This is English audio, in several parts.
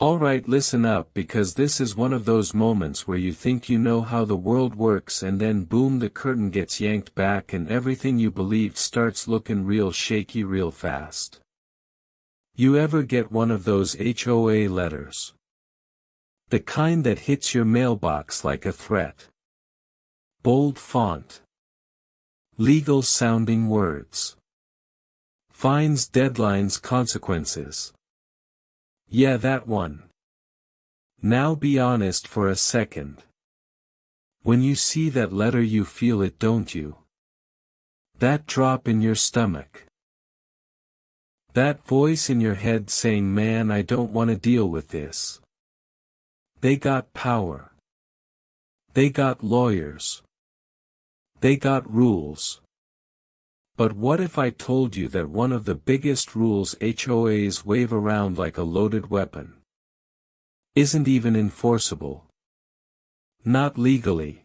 Alright, listen up, because this is one of those moments where you think you know how the world works and then boom, the curtain gets yanked back and everything you believed starts looking real shaky real fast. You ever get one of those HOA letters? The kind that hits your mailbox like a threat. Bold font. Legal sounding words. Fines, deadlines, consequences. Yeah, that one. Now be honest for a second. When you see that letter you feel it, don't you? That drop in your stomach. That voice in your head saying, man, I don't want to deal with this. They got power. They got lawyers. They got rules. But what if I told you that one of the biggest rules HOAs wave around like a loaded weapon isn't even enforceable? Not legally.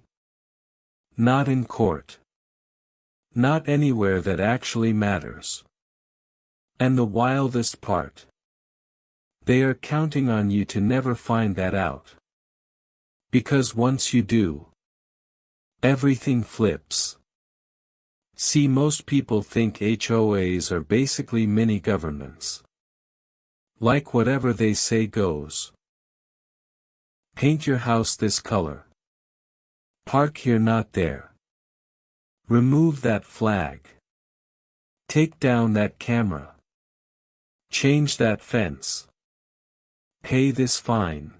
Not in court. Not anywhere that actually matters. And the wildest part. They are counting on you to never find that out. Because once you do, everything flips. See, most people think HOAs are basically mini-governments. Like whatever they say goes. Paint your house this color. Park here, not there. Remove that flag. Take down that camera. Change that fence. Pay this fine.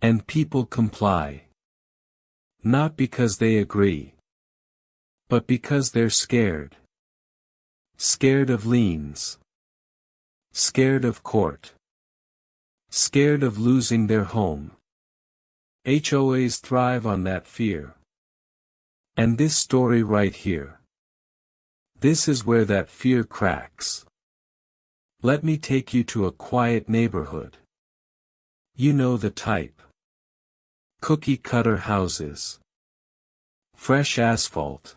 And people comply. Not because they agree. But because they're scared. Scared of liens. Scared of court. Scared of losing their home. HOAs thrive on that fear. And this story right here. This is where that fear cracks. Let me take you to a quiet neighborhood. You know the type. Cookie-cutter houses. Fresh asphalt.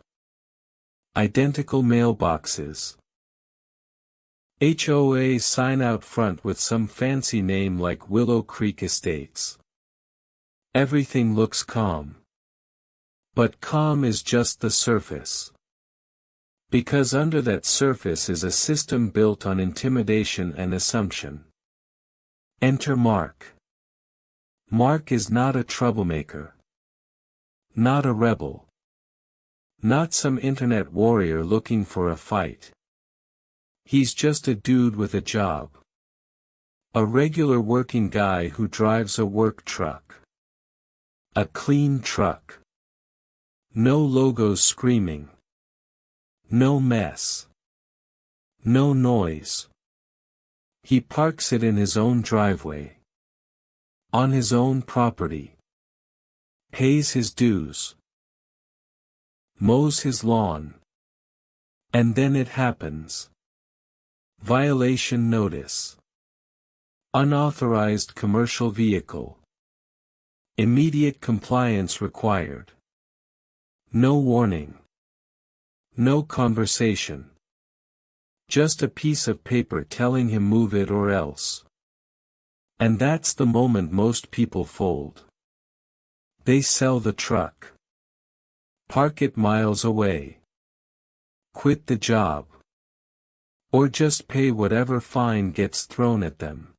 Identical mailboxes. HOA sign out front with some fancy name like Willow Creek Estates. Everything looks calm. But calm is just the surface. Because under that surface is a system built on intimidation and assumption. Enter Mark. Mark is not a troublemaker. Not a rebel. Not some internet warrior looking for a fight. He's just a dude with a job. A regular working guy who drives a work truck. A clean truck. No logos screaming. No mess. No noise. He parks it in his own driveway. On his own property. Pays his dues. Mows his lawn. And then it happens. Violation notice. Unauthorized commercial vehicle. Immediate compliance required. No warning. No conversation. Just a piece of paper telling him move it or else. And that's the moment most people fold. They sell the truck. Park it miles away. Quit the job. Or just pay whatever fine gets thrown at them.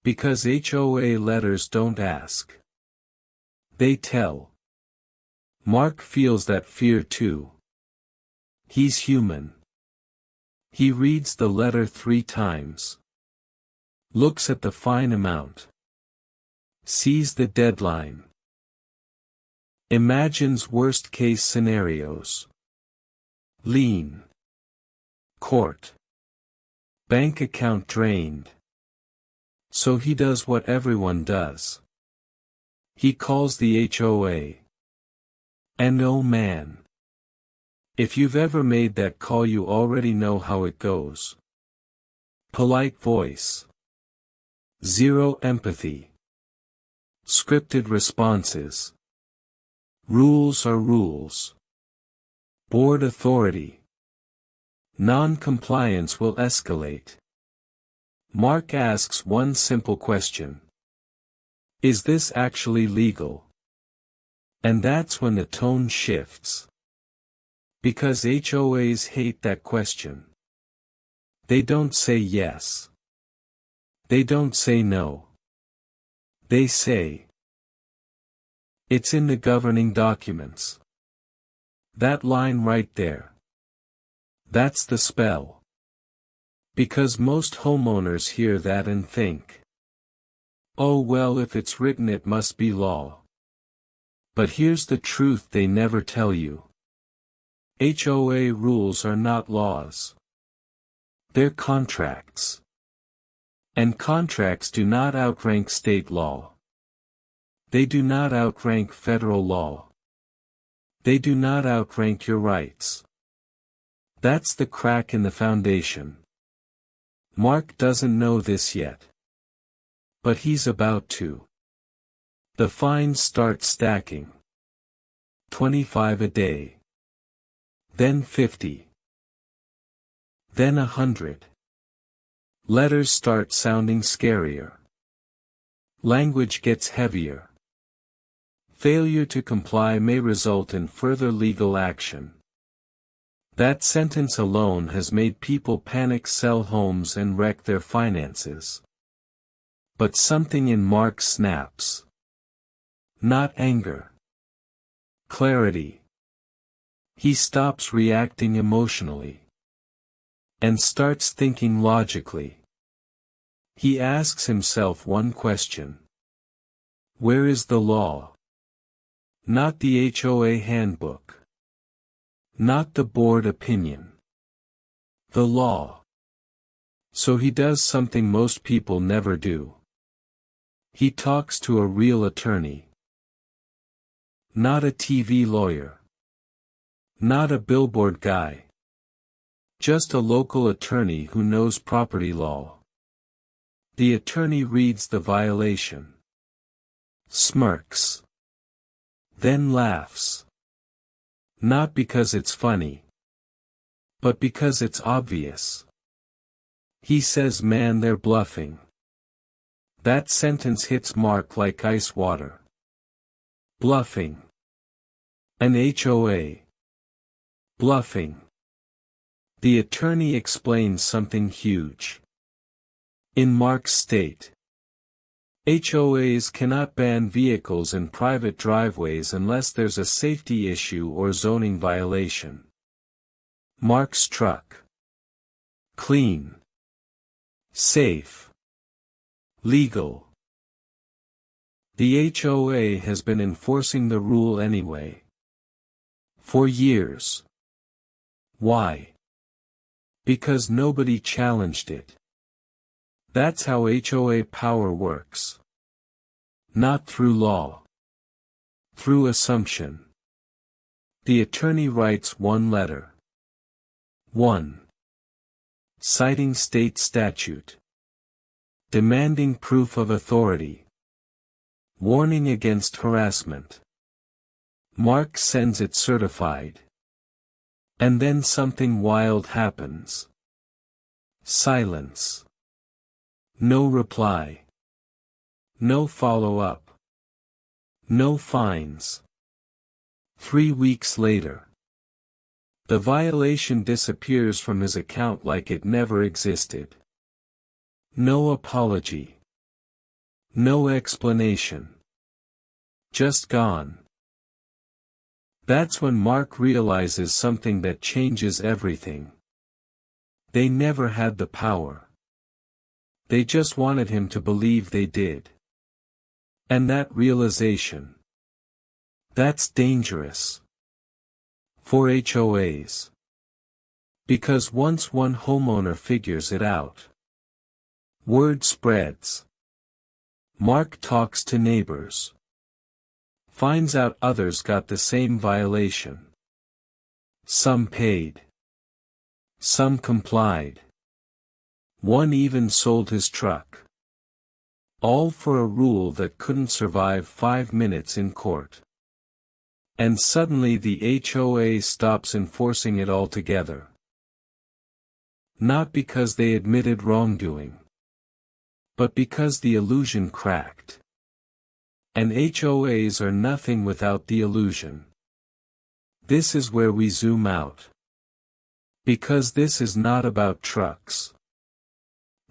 Because HOA letters don't ask. They tell. Mark feels that fear too. He's human. He reads the letter 3 times. Looks at the fine amount. Sees the deadline. Imagines worst-case scenarios. Lien. Court. Bank account drained. So he does what everyone does. He calls the HOA. And oh man. If you've ever made that call, you already know how it goes. Polite voice. Zero empathy. Scripted responses. Rules are rules. Board authority. Non-compliance will escalate. Mark asks one simple question. Is this actually legal? And that's when the tone shifts. Because HOAs hate that question. They don't say yes. They don't say no. They say, it's in the governing documents. That line right there. That's the spell. Because most homeowners hear that and think, oh well, if it's written it must be law. But here's the truth they never tell you. HOA rules are not laws. They're contracts. And contracts do not outrank state law. They do not outrank federal law. They do not outrank your rights. That's the crack in the foundation. Mark doesn't know this yet. But he's about to. The fines start stacking. 25 a day. Then 50. Then 100. Letters start sounding scarier. Language gets heavier. Failure to comply may result in further legal action. That sentence alone has made people panic, sell homes and wreck their finances. But something in Mark snaps. Not anger. Clarity. He stops reacting emotionally. And starts thinking logically. He asks himself one question. Where is the law? Not the HOA handbook. Not the board opinion. The law. So he does something most people never do. He talks to a real attorney. Not a TV lawyer. Not a billboard guy. Just a local attorney who knows property law. The attorney reads the violation. Smirks. Then laughs. Not because it's funny. But because it's obvious. He says, man, they're bluffing. That sentence hits Mark like ice water. Bluffing. An HOA. Bluffing. The attorney explains something huge. In Mark's state, HOAs cannot ban vehicles in private driveways unless there's a safety issue or zoning violation. Mark's truck. Clean. Safe. Legal. The HOA has been enforcing the rule anyway. For years. Why? Because nobody challenged it. That's how HOA power works. Not through law. Through assumption. The attorney writes one letter. 1. Citing state statute. Demanding proof of authority. Warning against harassment. Mark sends it certified. And then something wild happens. Silence. No reply. No follow-up. No fines. 3 weeks later. The violation disappears from his account like it never existed. No apology. No explanation. Just gone. That's when Mark realizes something that changes everything. They never had the power. They just wanted him to believe they did. And that realization. That's dangerous. For HOAs. Because once one homeowner figures it out, word spreads. Mark talks to neighbors. Finds out others got the same violation. Some paid. Some complied. One even sold his truck. All for a rule that couldn't survive 5 minutes in court. And suddenly the HOA stops enforcing it altogether. Not because they admitted wrongdoing. but because the illusion cracked. And HOAs are nothing without the illusion. This is where we zoom out. Because this is not about trucks.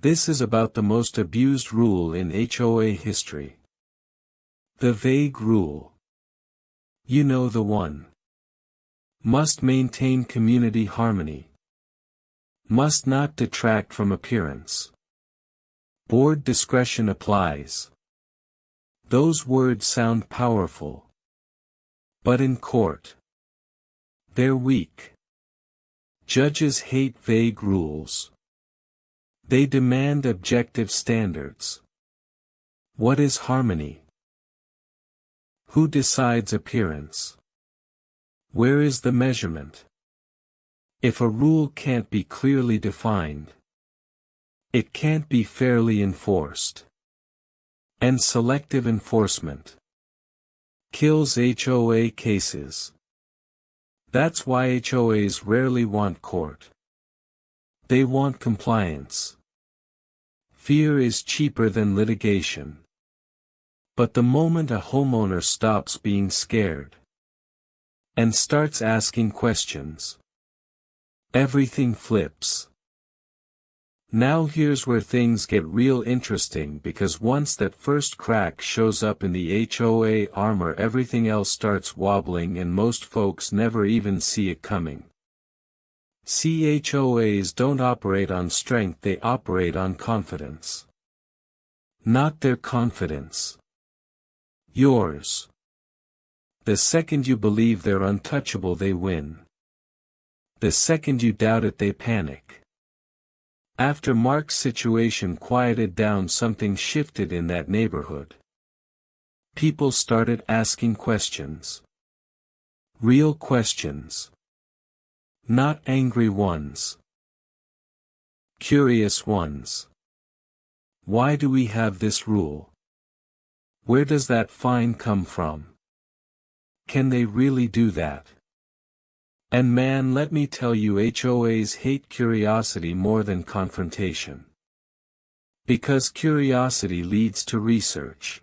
This is about the most abused rule in HOA history. The vague rule. You know the one. Must maintain community harmony. Must not detract from appearance. Board discretion applies. Those words sound powerful. But in court, they're weak. Judges hate vague rules. They demand objective standards. What is harmony? Who decides appearance? Where is the measurement? If a rule can't be clearly defined, it can't be fairly enforced. And selective enforcement kills HOA cases. That's why HOAs rarely want court. They want compliance. Fear is cheaper than litigation. But the moment a homeowner stops being scared and starts asking questions, everything flips. Now here's where things get real interesting, because once that first crack shows up in the HOA armor, everything else starts wobbling, and most folks never even see it coming. HOAs don't operate on strength, they operate on confidence. Not their confidence. Yours. The second you believe they're untouchable, they win. The second you doubt it, they panic. After Mark's situation quieted down, something shifted in that neighborhood. People started asking questions. Real questions. Not angry ones. Curious ones. Why do we have this rule? Where does that fine come from? Can they really do that? And man, let me tell you, HOAs hate curiosity more than confrontation. Because curiosity leads to research.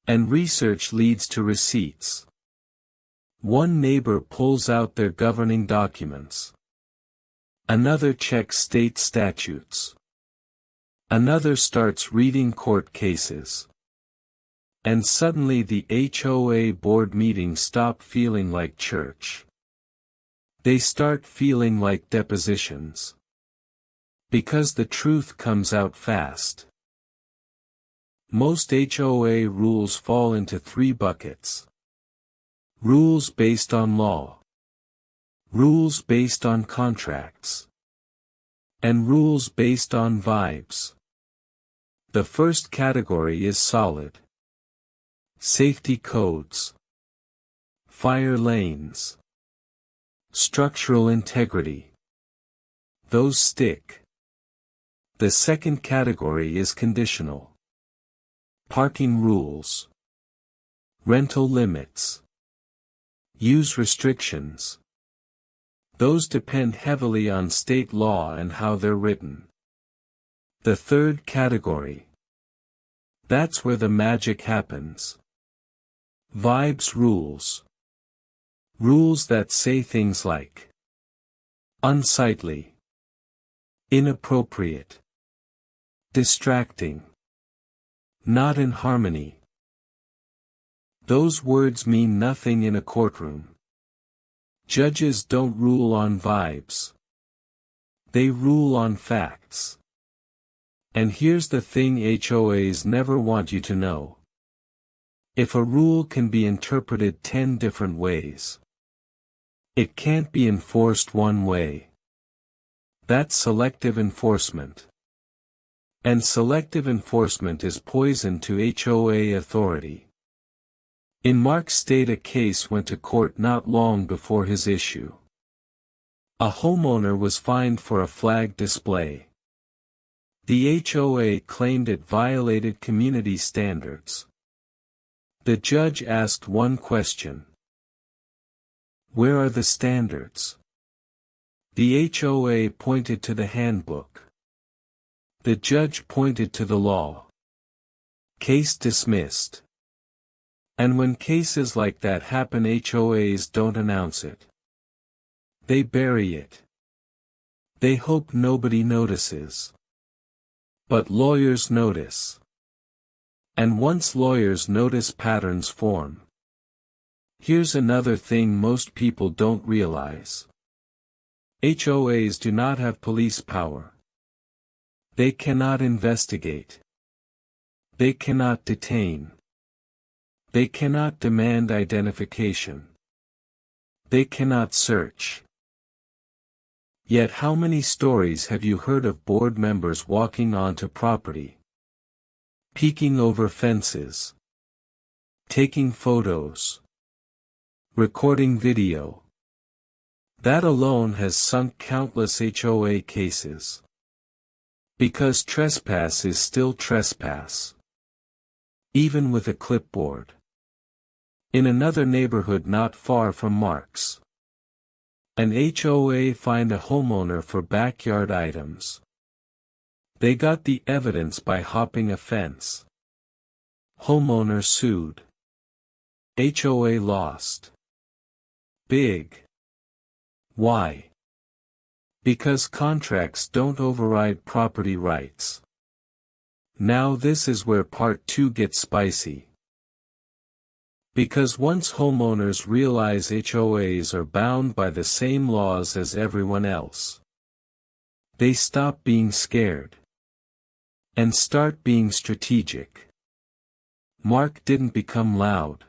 And research leads to receipts. One neighbor pulls out their governing documents. Another checks state statutes. Another starts reading court cases. And suddenly the HOA board meetings stop feeling like church. They start feeling like depositions. Because the truth comes out fast. Most HOA rules fall into three buckets. Rules based on law. Rules based on contracts. And rules based on vibes. The first category is solid. Safety codes. Fire lanes. Structural integrity. Those stick. The second category is conditional. Parking rules. Rental limits. Use restrictions. Those depend heavily on state law and how they're written. The third category. That's where the magic happens. Vibes rules. Rules that say things like unsightly, inappropriate, distracting, not in harmony. Those words mean nothing in a courtroom. Judges don't rule on vibes. They rule on facts. And here's the thing HOAs never want you to know. If a rule can be interpreted 10 different ways, it can't be enforced one way. That's selective enforcement. And selective enforcement is poison to HOA authority. In Mark's state, a case went to court not long before his issue. A homeowner was fined for a flag display. The HOA claimed it violated community standards. The judge asked one question. Where are the standards? The HOA pointed to the handbook. The judge pointed to the law. Case dismissed. And when cases like that happen, HOAs don't announce it. They bury it. They hope nobody notices. But lawyers notice. And once lawyers notice, patterns form. Here's another thing most people don't realize. HOAs do not have police power. They cannot investigate. They cannot detain. They cannot demand identification. They cannot search. Yet how many stories have you heard of board members walking onto property, peeking over fences, taking photos, recording video? That alone has sunk countless HOA cases. Because trespass is still trespass. Even with a clipboard. In another neighborhood not far from Mark's, an HOA fined a homeowner for backyard items. They got the evidence by hopping a fence. Homeowner sued. HOA lost. Big. Why? Because contracts don't override property rights. Now this is where part 2 gets spicy. Because once homeowners realize HOAs are bound by the same laws as everyone else, they stop being scared and start being strategic. Mark didn't become loud.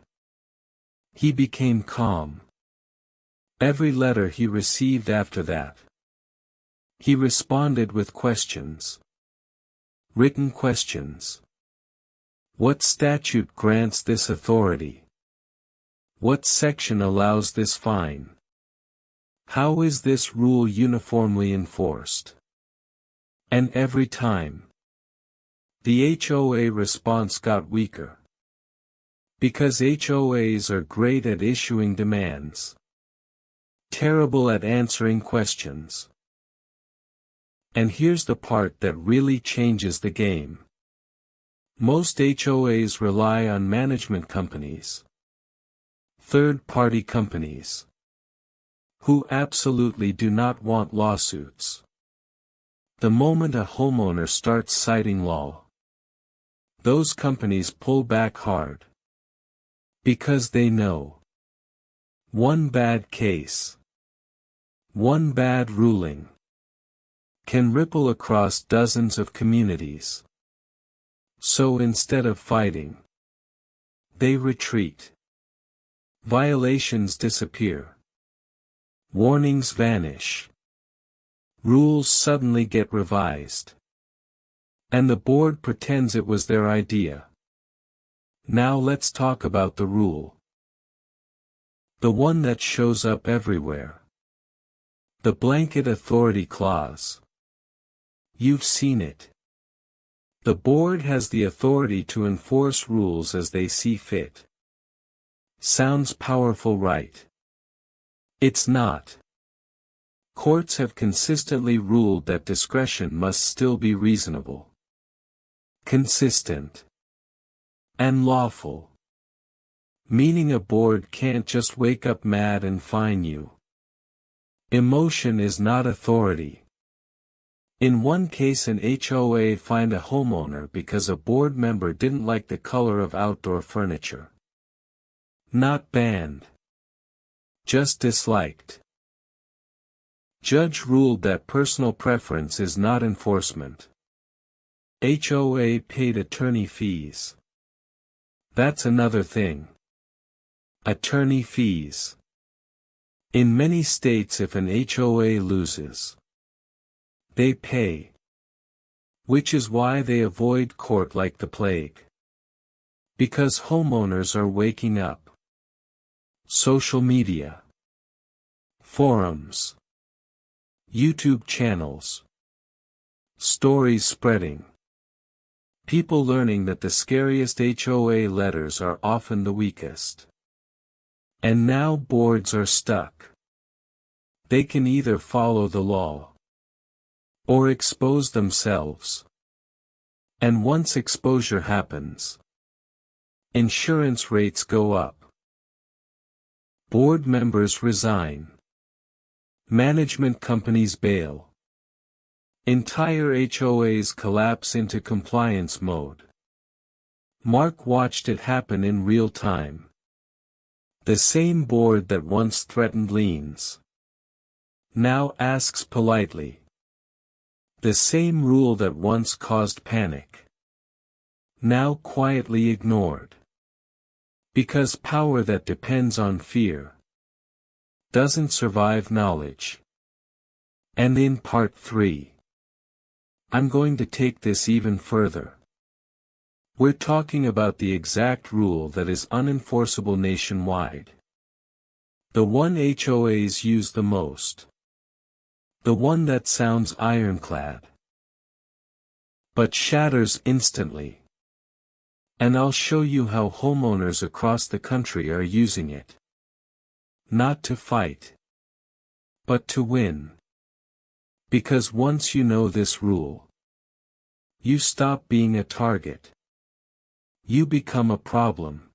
He became calm. Every letter he received after that, he responded with questions. Written questions. What statute grants this authority? What section allows this fine? How is this rule uniformly enforced? And every time, the HOA response got weaker. Because HOAs are great at issuing demands, terrible at answering questions. And here's the part that really changes the game. Most HOAs rely on management companies, third-party companies, who absolutely do not want lawsuits. The moment a homeowner starts citing law, those companies pull back hard. Because they know, one bad case, one bad ruling, can ripple across dozens of communities. So instead of fighting, they retreat. Violations disappear. Warnings vanish. Rules suddenly get revised. And the board pretends it was their idea. Now let's talk about the rule. The one that shows up everywhere. The blanket authority clause. You've seen it. The board has the authority to enforce rules as they see fit. Sounds powerful, right? It's not. Courts have consistently ruled that discretion must still be reasonable, consistent, and lawful. Meaning a board can't just wake up mad and fine you. Emotion is not authority. In one case, an HOA fined a homeowner because a board member didn't like the color of outdoor furniture. Not banned. Just disliked. Judge ruled that personal preference is not enforcement. HOA paid attorney fees. That's another thing. Attorney fees. In many states, if an HOA loses, they pay. Which is why they avoid court like the plague. Because homeowners are waking up. Social media, forums, YouTube channels, stories spreading. People learning that the scariest HOA letters are often the weakest. And now boards are stuck. They can either follow the law or expose themselves. And once exposure happens, insurance rates go up. Board members resign. Management companies bail. Entire HOAs collapse into compliance mode. Mark watched it happen in real time. The same board that once threatened liens now asks politely. The same rule that once caused panic now quietly ignored. Because power that depends on fear doesn't survive knowledge. And in part 3, I'm going to take this even further. We're talking about the exact rule that is unenforceable nationwide. The one HOAs use the most. The one that sounds ironclad, but shatters instantly. And I'll show you how homeowners across the country are using it. Not to fight, but to win. Because once you know this rule, you stop being a target. You become a problem.